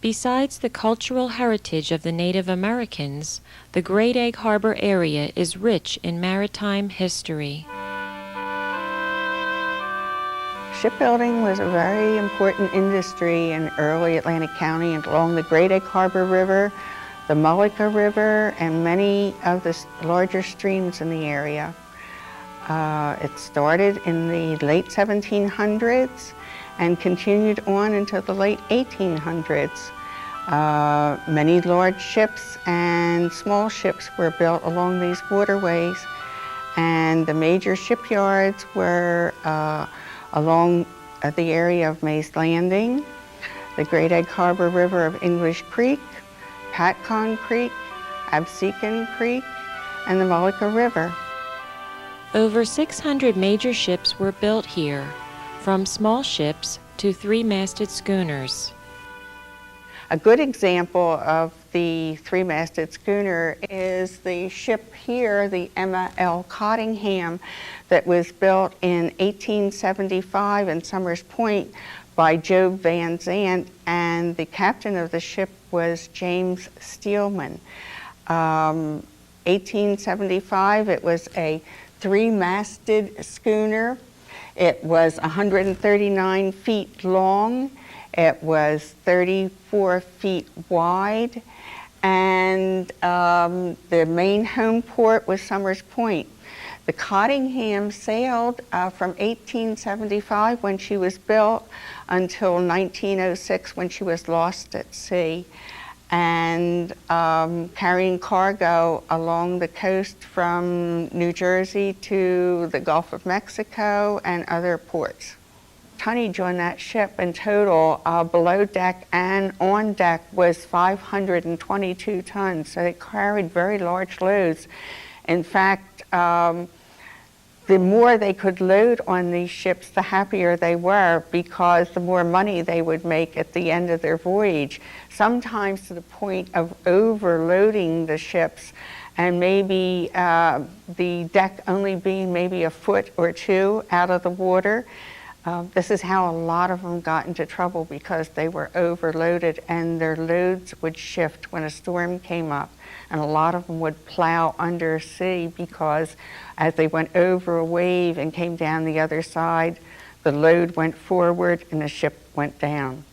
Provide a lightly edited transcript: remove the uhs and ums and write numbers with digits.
Besides the cultural heritage of the Native Americans, the Great Egg Harbor area is rich in maritime history. Shipbuilding was a very important industry in early Atlantic County and along the Great Egg Harbor River, the Mullica River, and many of the larger streams in the area. It started in the late 1700s and continued on until the late 1800s. Many large ships and small ships were built along these waterways, and the major shipyards were along the area of Mays Landing, the Great Egg Harbor River of English Creek, Patcon Creek, Absecon Creek, and the Mullica River. Over 600 major ships were built here, from small ships to three-masted schooners. A good example of the three-masted schooner is the ship here, the Emma L. Cottingham, that was built in 1875 in Summers Point by Job Van Zandt, and the captain of the ship was James Steelman. 1875, it was a three-masted schooner. It was 139 feet long. It was 34 feet wide, and the main home port was Summers Point. The Cottingham sailed from 1875 when she was built until 1906 when she was lost at sea, and carrying cargo along the coast from New Jersey to the Gulf of Mexico and other ports. Tonnage on that ship in total, below deck and on deck, was 522 tons, so it carried very large loads. In fact, the more they could load on these ships, the happier they were, because the more money they would make at the end of their voyage, sometimes to the point of overloading the ships and maybe the deck only being maybe a foot or two out of the water. This is how a lot of them got into trouble, because they were overloaded and their loads would shift when a storm came up. And a lot of them would plow under sea because as they went over a wave and came down the other side, the load went forward and the ship went down.